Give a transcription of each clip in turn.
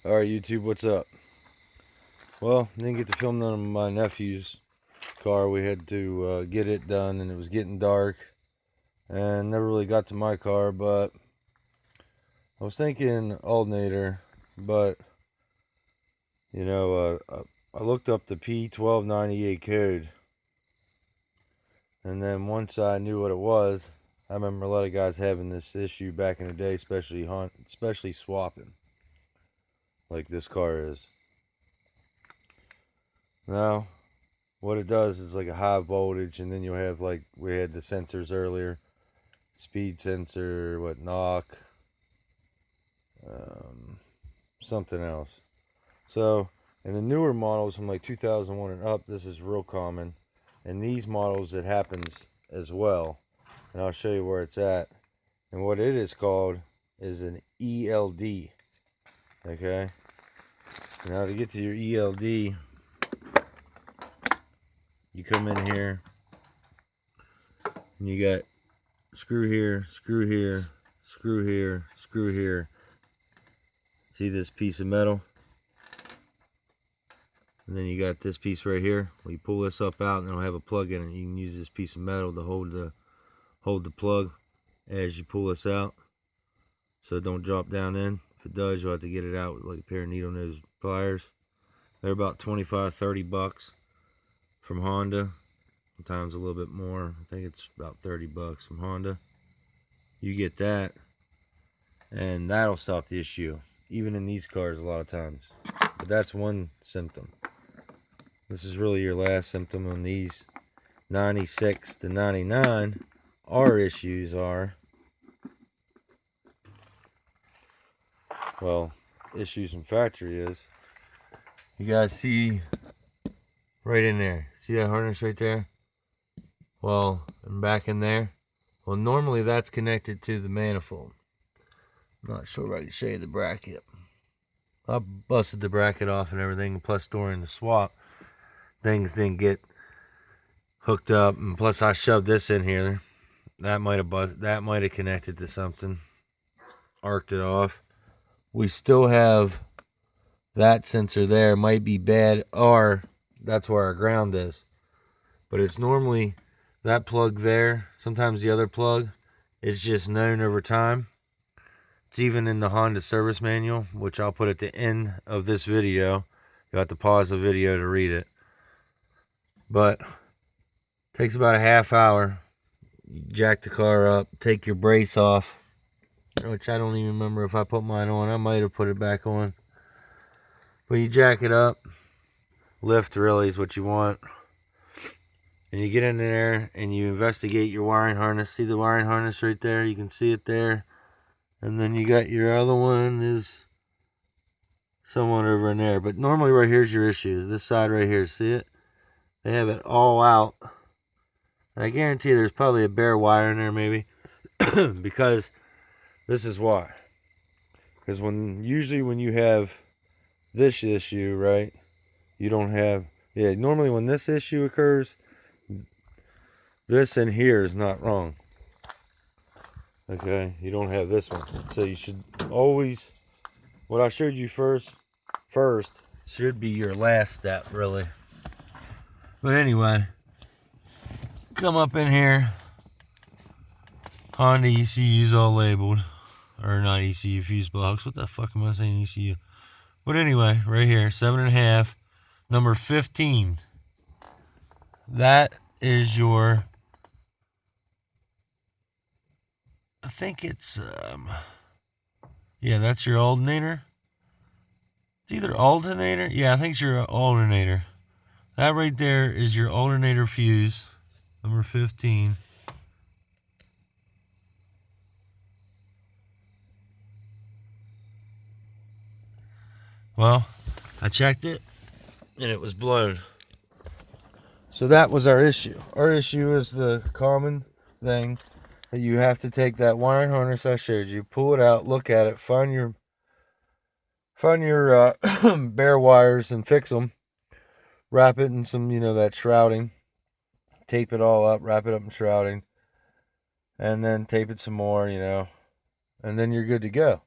Alright, YouTube, what's up? Well, didn't get to film none of my nephew's car. We had to get it done, and it was getting dark. And never really got to my car, but I was thinking alternator, but, you know, I looked up the P1298 code. And then once I knew what it was, I remember a lot of guys having this issue back in the day, especially swapping, like this car is. Now, what it does is like a high voltage, and then you'll have, like we had the sensors earlier, speed sensor, knock, something else. So in the newer models from like 2001 and up, this is real common. In these models, it happens as well, and I'll show you where it's at. And what it is called is an ELD. Okay. Now to get to your ELD, you come in here, and you got screw here, screw here, screw here, screw here. See this piece of metal? And then you got this piece right here. Well, you pull this up out, and it'll have a plug in it. You can use this piece of metal to hold the plug as you pull this out, so it don't drop down in. If it does, you'll have to get it out with like a pair of needle nose pliers. They're about 25-30 bucks from Honda. Sometimes a little bit more. I think it's about 30 bucks from Honda. You get that, and that'll stop the issue, even in these cars a lot of times. But that's one symptom. This is really your last symptom on these 96 to 99. Our issues are, well, issues from factory is, you guys see right in there, see that harness right there? Well, and back in there, well, normally that's connected to the manifold. I'm not sure if I can show you the bracket. I busted the bracket off and everything, plus during the swap, things didn't get hooked up, and plus I shoved this in here. That might have connected to something, arced it off. We still have that sensor there, might be bad, or that's where our ground is. But it's normally that plug there. Sometimes the other plug is just known over time. It's even in the Honda service manual, which I'll put at the end of this video. You'll have to pause the video to read it. But it takes about a half hour. You jack the car up, take your brace off, which I don't even remember if I put mine on. I might have put it back on. But you jack it up. Lift really is what you want. And you get in there and you investigate your wiring harness. See the wiring harness right there? You can see it there. And then you got your other one is somewhat over in there. But normally right here's your issue. This side right here, see it? They have it all out. And I guarantee there's probably a bare wire in there maybe. Because this is why. Because usually when you have this issue, right? You don't have, normally when this issue occurs, this in here is not wrong. Okay, you don't have this one. So you should always, what I showed you first should be your last step, really. But anyway, come up in here. Honda ECU's all labeled. Or not ECU, fuse box. What the fuck am I saying, ECU? But anyway, right here, 7.5, number 15. That is your, I think it's, yeah, that's your alternator. It's either alternator. Yeah, I think it's your alternator. That right there is your alternator fuse, number 15. Well, I checked it, and it was blown. So that was our issue. Our issue is the common thing that you have to take that wiring harness I showed you, pull it out, look at it, find your bare wires and fix them. Wrap it in some, that shrouding. Tape it all up, wrap it up in shrouding. And then tape it some more, and then you're good to go.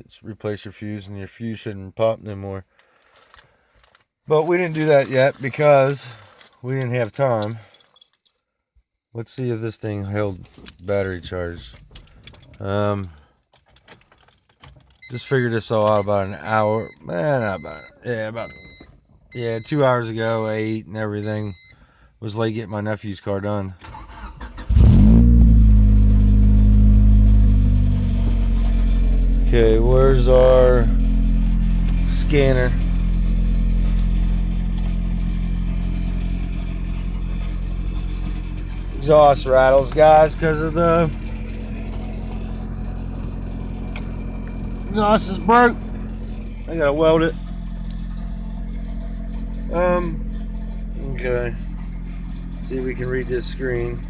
Just replace your fuse, and your fuse shouldn't pop no more. But we didn't do that yet because we didn't have time. Let's see if this thing held battery charge. Just figured this all out about an hour. Not about it. 2 hours ago. I ate and everything. Was late getting my nephew's car done. Okay, where's our scanner? Exhaust rattles, guys, because of the exhaust is broke. I gotta weld it. Okay. See if we can read this screen.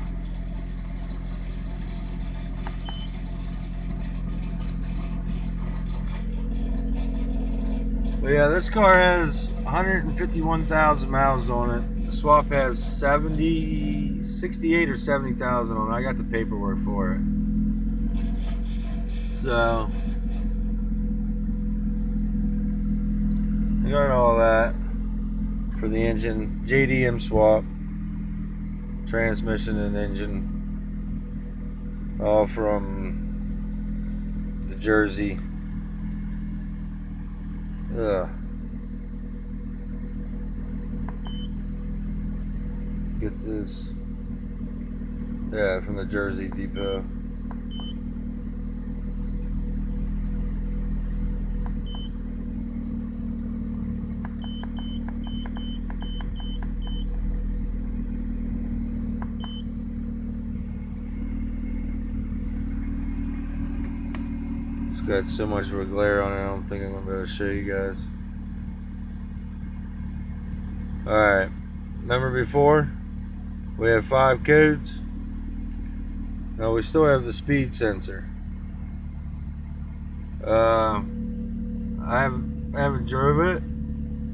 But yeah, this car has 151,000 miles on it. The swap has 68 or 70,000 on it. I got the paperwork for it. So I got all that for the engine. JDM swap, transmission and engine, all from the Jersey. Get this. Yeah, from the Jersey depot. It's got so much of a glare on it, I don't think I'm going to be able to show you guys. Alright, remember before? We have 5 codes. Now we still have the speed sensor. I haven't drove it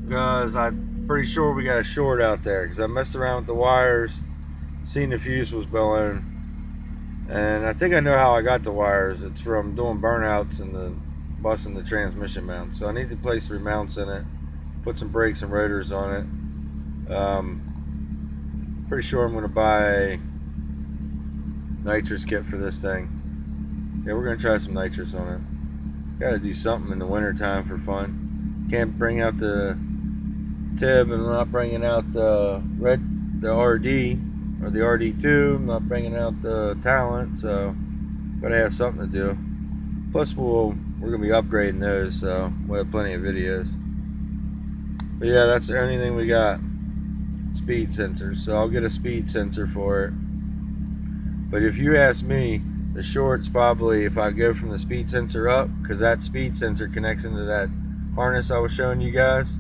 because I'm pretty sure we got a short out there, because I messed around with the wires, seen the fuse was blown, and I think I know how I got the wires. It's from doing burnouts and busting the transmission mount. So I need to place 3 mounts in it, put some brakes and rotors on it. Pretty sure I'm going to buy a nitrous kit for this thing. Yeah, we're going to try some nitrous on it. Got to do something in the winter time for fun. Can't bring out the tib, and I'm not bringing out the RD or the RD2. I'm not bringing out the Talent, so gotta have something to do. Plus we're gonna be upgrading those, so we'll have plenty of videos. But yeah, that's the only thing we got. Speed sensors. So I'll get a speed sensor for it. But if you ask me, the short's probably if I go from the speed sensor up, because that speed sensor connects into that harness I was showing you guys.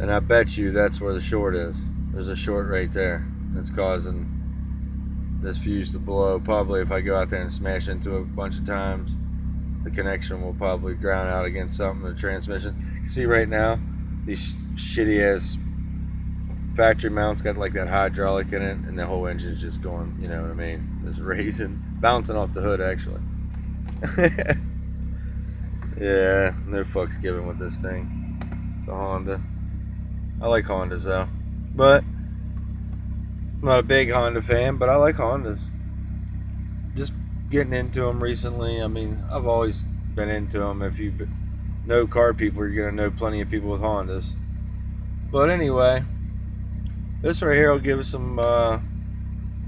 And I bet you that's where the short is. There's a short right there that's causing this fuse to blow. Probably if I go out there and smash into it a bunch of times, the connection will probably ground out against something, the transmission. You can see right now, these shitty ass factory mounts got like that hydraulic in it, and the whole engine's just going, you know what I mean? It's raising, bouncing off the hood actually. Yeah, no fucks given with this thing. It's a Honda. I like Hondas though, but I'm not a big Honda fan, but I like Hondas. Just getting into them recently. I mean, I've always been into them. If you know car people, you're gonna know plenty of people with Hondas. But anyway, this right here will give some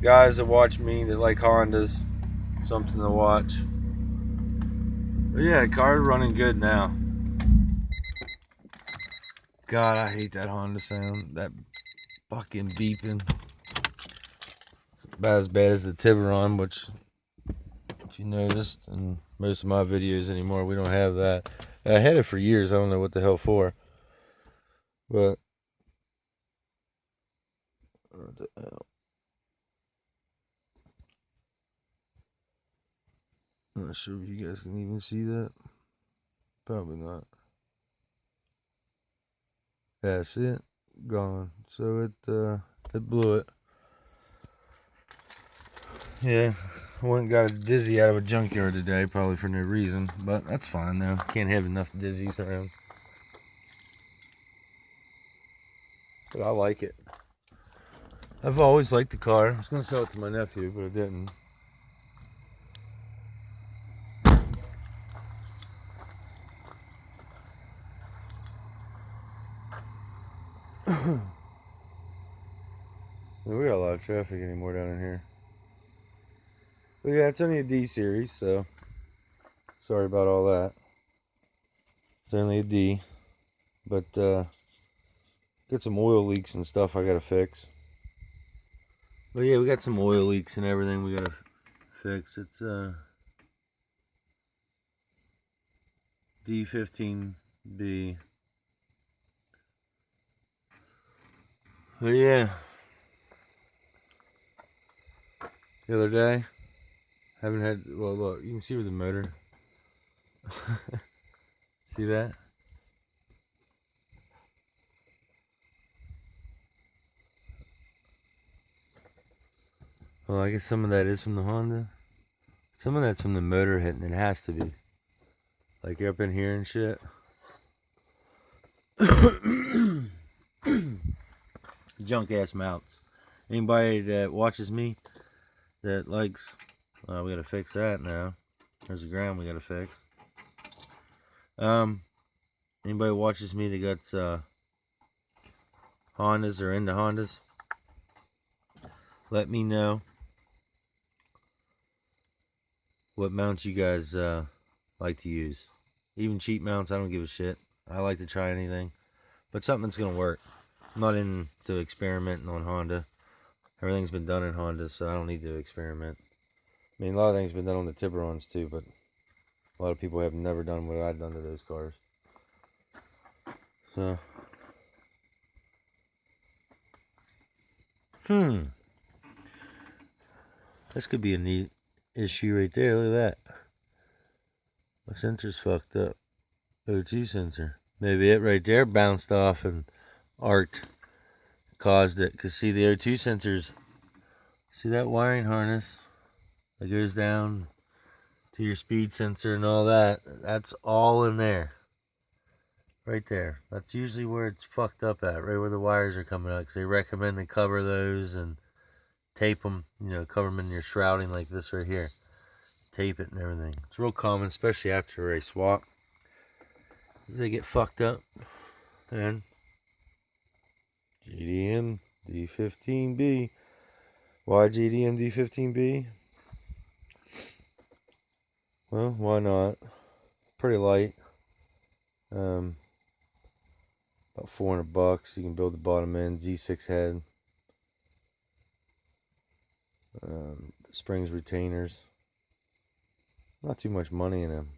guys that watch me that like Hondas something to watch. But yeah, car's running good now. God, I hate that Honda sound. That fucking beeping. It's about as bad as the Tiburon, which, if you noticed, in most of my videos anymore, we don't have that. I had it for years. I don't know what the hell for. But what the hell? I'm not sure if you guys can even see that. Probably not. That's it. Gone. So it blew it. Yeah. I went and got a dizzy out of a junkyard today, probably for no reason, but that's fine though. Can't have enough dizzies around. But I like it. I've always liked the car. I was going to sell it to my nephew, but I didn't. We got a lot of traffic anymore down in here. But yeah, it's only a D series, so sorry about all that. It's only a D. But got some oil leaks and stuff I gotta fix. But yeah, we got some oil leaks and everything we gotta fix. It's D15B. But yeah, the other day, haven't had, well look, you can see with the motor. See that? Well, I guess some of that is from the Honda. Some of that's from the motor hitting. It has to be. Like up in here and shit. Junk ass mounts. Anybody that watches me that likes, we gotta fix that now. There's the ground we gotta fix. Anybody watches me that got Hondas or into Hondas, let me know what mounts you guys like to use. Even cheap mounts, I don't give a shit. I like to try anything, but something that's gonna work. I'm not into experimenting on Honda. Everything's been done in Honda, so I don't need to experiment. I mean, a lot of things have been done on the Tiburons too, but a lot of people have never done what I've done to those cars. So, this could be a neat issue right there. Look at that. My sensor's fucked up. O2 sensor. Maybe it right there bounced off and arced, caused it. Cause see the O2 sensors. See that wiring harness that goes down to your speed sensor and all that? That's all in there. Right there. That's usually where it's fucked up at. Right where the wires are coming out. Because they recommend to cover those and tape them. You know, cover them in your shrouding like this right here. Tape it and everything. It's real common, especially after a swap. As they get fucked up. And GDM D15B. Why GDM D15B? Well, why not? Pretty light. About $400. You can build the bottom end. Z6 head. Springs retainers. Not too much money in them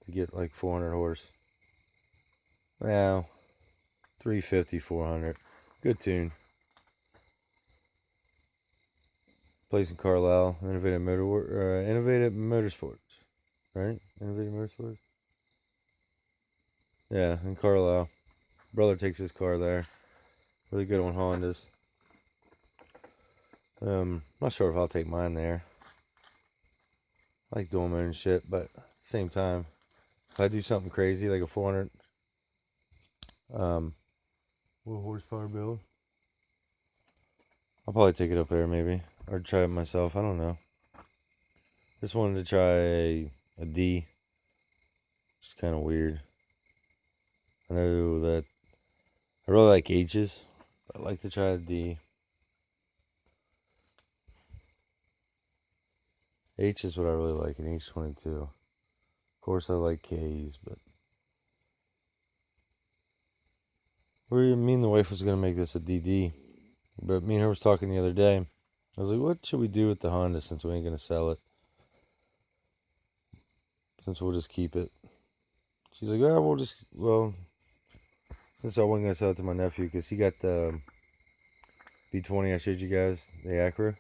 to get like 400 horse. Well, 350, 400. Good tune. Place in Carlisle. Innovative Motorsports. Right? Innovative Motorsports? Yeah, in Carlisle. Brother takes his car there. Really good on Hondas. Not sure if I'll take mine there. I like doing my own shit, but at the same time, if I do something crazy like a 400 what horsepower build, I'll probably take it up there maybe, or try it myself. I don't know. Just wanted to try a D. It's kind of weird. I know that I really like H's. I'd like to try a D. H is what I really like, an H22. Of course, I like K's, but me and the wife was gonna make this a DD, but me and her was talking the other day. I was like, "What should we do with the Honda since we ain't gonna sell it? Since we'll just keep it." She's like, "Well, since I wasn't gonna sell it to my nephew because he got the B20 I showed you guys, the Acura.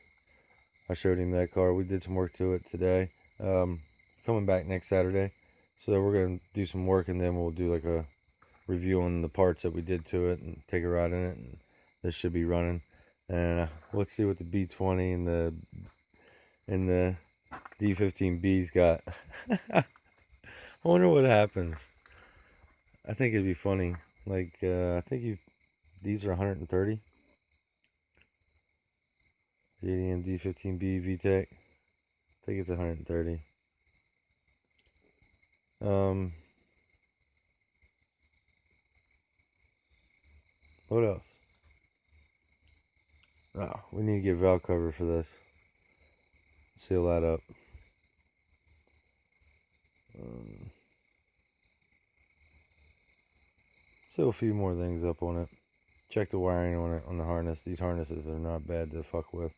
I showed him that car. We did some work to it today. Coming back next Saturday, so we're gonna do some work and then we'll do like a review on the parts that we did to it and take a ride in it. And this should be running. And let's see what the B20 and the and the D15B's got. I wonder what happens. I think it'd be funny. Like, I think these are 130. JDM D15B VTEC. I think it's 130. What else? Oh, we need to get valve cover for this. Seal that up. Seal a few more things up on it. Check the wiring on it, on the harness. These harnesses are not bad to fuck with.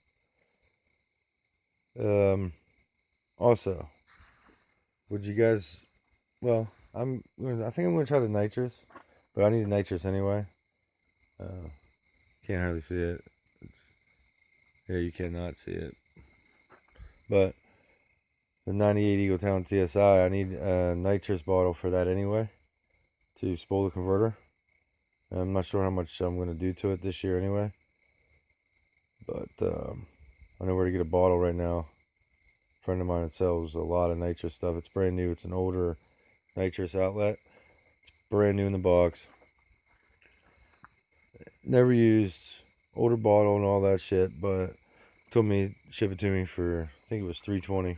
Also, would you guys? Well, I think I'm gonna try the nitrous, but I need a nitrous anyway. Can't hardly see it. Yeah, you cannot see it. But the 98 Eagle Talon TSI, I need a nitrous bottle for that anyway, to spool the converter. I'm not sure how much I'm going to do to it this year anyway. But I know where to get a bottle right now. A friend of mine sells a lot of nitrous stuff. It's brand new. It's an older nitrous outlet. It's brand new in the box. Never used. Older bottle and all that shit. But told me ship it to me for, I think it was $320.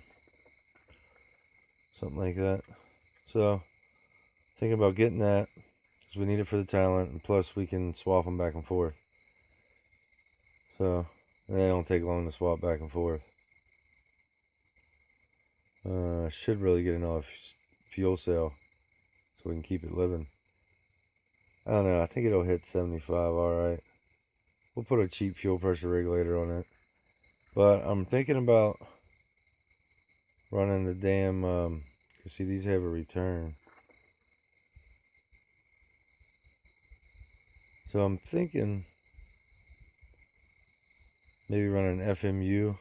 Something like that. So thinking about getting that. We need it for the talent, and plus we can swap them back and forth. So they don't take long to swap back and forth. Should really get enough fuel cell so we can keep it living. I don't know. I think it'll hit 75. All right. We'll put a cheap fuel pressure regulator on it. But I'm thinking about running the damn. Cause see, these have a return. So I'm thinking maybe running an FMU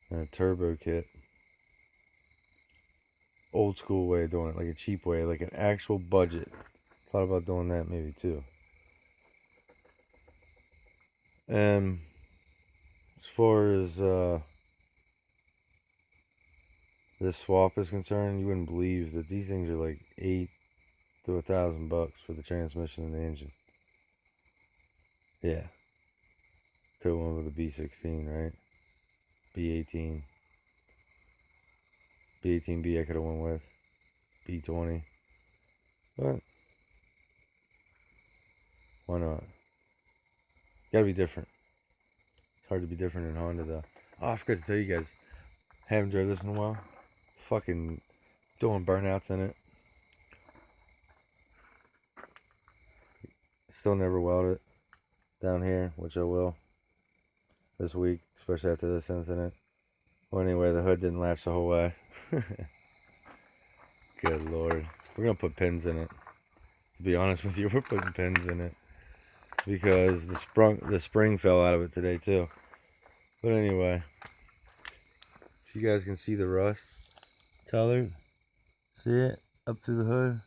and a turbo kit. Old school way of doing it, like a cheap way, like an actual budget. Thought about doing that maybe too. And as far as this swap is concerned, you wouldn't believe that these things are like $800 to $1,000 for the transmission and the engine. Yeah. Could have went with a B16, right? B18. B18B I could have went with. B20. But why not? Gotta be different. It's hard to be different in Honda though. Oh, I forgot to tell you guys. Haven't drove this in a while. Fucking doing burnouts in it. Still never welded it down here, which I will this week, especially after this incident. Well, anyway, the hood didn't latch the whole way. Good lord. We're gonna put pins in it. To be honest with you, we're putting pins in it because the spring fell out of it today too. But anyway, if you guys can see the rust color, see it up through the hood.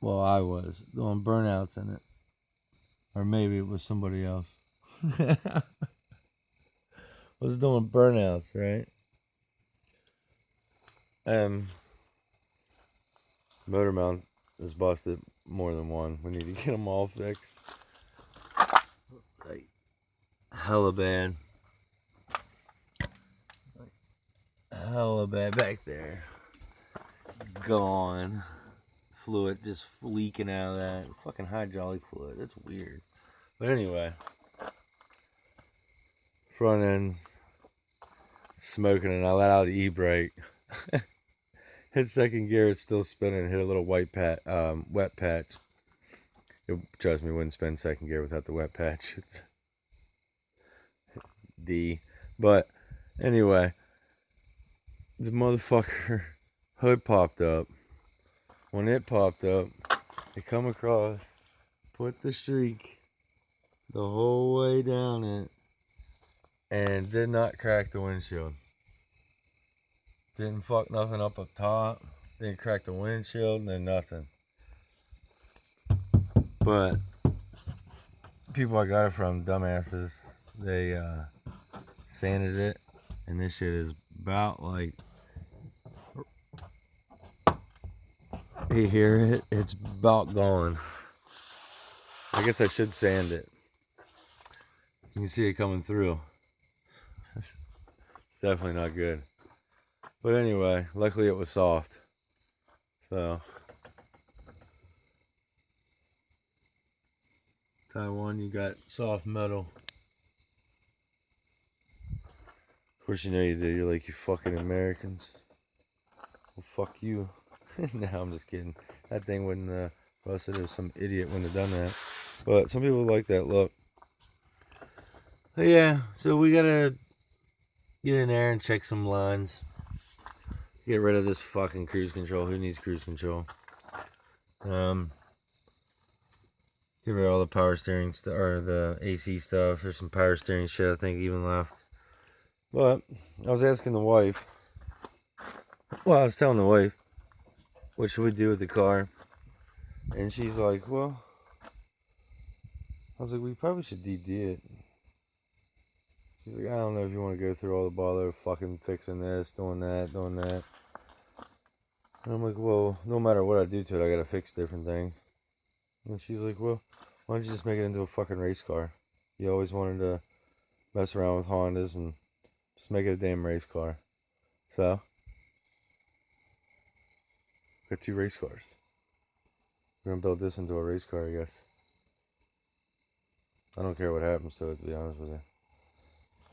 Well, I was doing burnouts in it, or maybe it was somebody else. Was doing burnouts, right? Motor mount is busted, more than one. We need to get them all fixed. Like, hella bad. Hella bad back there. Gone. Fluid just leaking out of that. Fucking hydraulic fluid. That's weird. But anyway. Front end's smoking and I let out the e-brake. Hit second gear, it's still spinning. Hit a little wet patch. Trust me, wouldn't spin second gear without the wet patch. It's D. But anyway, the motherfucker hood popped up. When it popped up, it come across, put the streak the whole way down it, and did not crack the windshield. Didn't fuck nothing up top. Didn't crack the windshield, and nothing. But people I got it from, dumbasses, they sanded it, and this shit is about like, you hear it? It's about gone. I guess I should sand it. You can see it coming through. It's definitely not good. But anyway, luckily it was soft. So, Taiwan, you got soft metal. Of course you know you do. You're like, you fucking Americans. Well, fuck you. No, I'm just kidding. That thing wouldn't busted if some idiot wouldn't have done that. But some people like that look. But yeah, so we gotta get in there and check some lines. Get rid of this fucking cruise control. Who needs cruise control? Get rid of all the power steering or the AC stuff. There's some power steering shit I think even left. But I was asking the wife. Well, I was telling the wife, what should we do with the car? And she's like, well, I was like, we probably should DD it. She's like, I don't know if you want to go through all the bother of fucking fixing this, doing that, doing that. And I'm like, well, no matter what I do to it, I gotta fix different things. And she's like, well, why don't you just make it into a fucking race car? You always wanted to mess around with Hondas and just make it a damn race car. So, got 2 race cars. We're gonna build this into a race car, I guess. I don't care what happens to it, to be honest with you.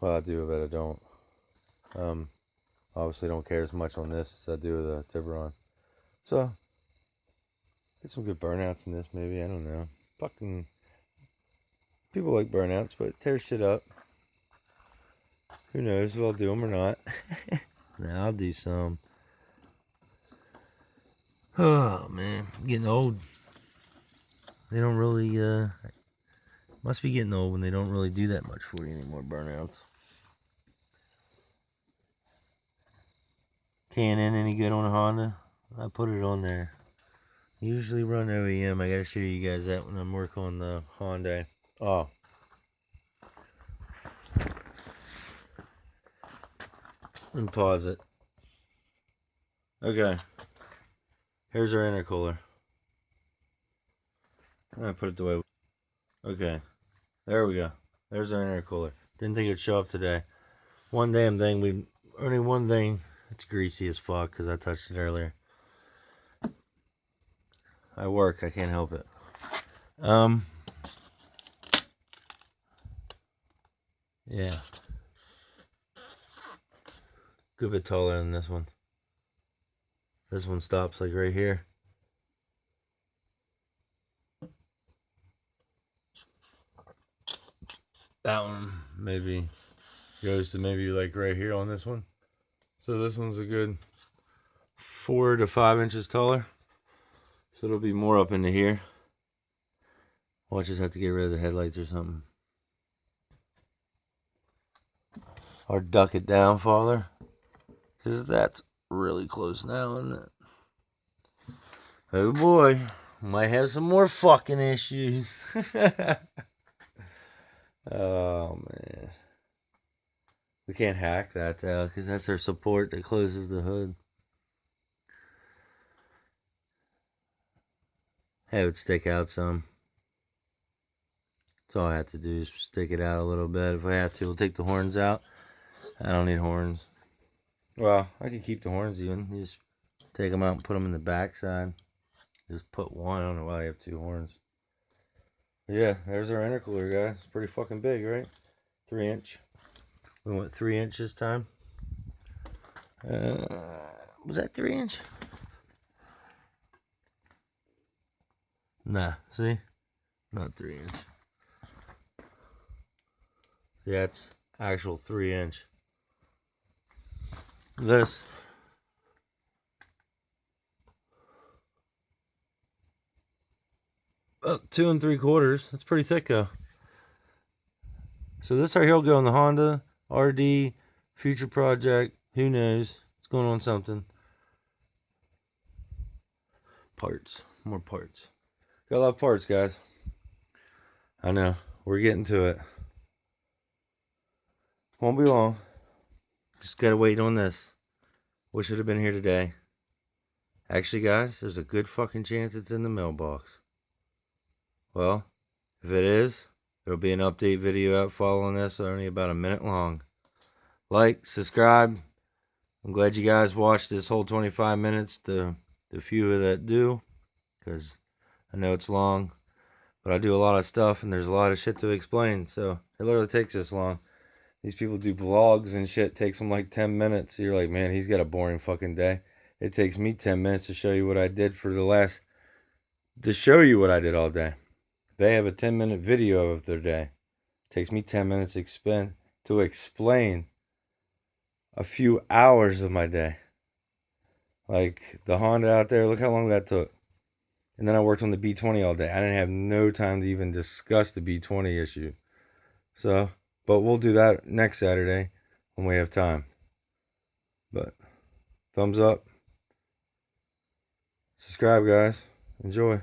Well, I do, but I don't. Obviously don't care as much on this as I do with the Tiburon. So, get some good burnouts in this, maybe. I don't know. Fucking people like burnouts, but it tears shit up. Who knows if I'll do them or not. Nah, I'll do some. Oh, man. I'm getting old. They don't really, must be getting old when they don't really do that much for you anymore, burnouts. K&N any good on a Honda? I put it on there. I usually run OEM. I gotta show you guys that when I'm working on the Honda. Oh. And pause it. Okay. Here's our intercooler. I'm gonna put it the way. Okay. There we go. There's our intercooler. Didn't think it'd show up today. One damn thing. Only one thing. It's greasy as fuck because I touched it earlier. I work. I can't help it. Yeah. Good bit taller than this one. This one stops like right here. That one maybe goes to maybe like right here on this one. So this one's a good 4 to 5 inches taller. So it'll be more up into here. I'll just have to get rid of the headlights or something. Or duck it down farther. Because that's really close now, isn't it? Oh boy. Might have some more fucking issues. Oh man. We can't hack that though, because that's our support that closes the hood. Have it stick out some. That's all I have to do is stick it out a little bit. If I have to, we'll take the horns out. I don't need horns. Well, I can keep the horns even. You just take them out and put them in the back side. Just put one. I don't know why I have 2 horns. But yeah, there's our intercooler, guys. It's pretty fucking big, right? 3 inch. We went 3 inch this time. Was that 3 inch? Nah, see? Not 3 inch. Yeah, it's actual 3 inch. This. About 2 3/4. That's pretty thick though. So this right here will go on the Honda RD future project. Who knows? It's going on something. Parts. More parts. Got a lot of parts, guys. I know. We're getting to it. Won't be long. Just gotta wait on this. Wish it had been here today. Actually, guys, there's a good fucking chance it's in the mailbox. Well, if it is, there'll be an update video out following this, only about a minute long. Like, subscribe. I'm glad you guys watched this whole 25 minutes, the few that do, because I know it's long, but I do a lot of stuff and there's a lot of shit to explain, so it literally takes this long. These people do vlogs and shit, takes them like 10 minutes. You're like, man, he's got a boring fucking day. It takes me 10 minutes to show you what I did to show you what I did all day. They have a 10-minute video of their day. It takes me 10 minutes to explain a few hours of my day. Like the Honda out there, look how long that took. And then I worked on the B20 all day. I didn't have no time to even discuss the B20 issue. So, but we'll do that next Saturday when we have time. But thumbs up. Subscribe, guys. Enjoy.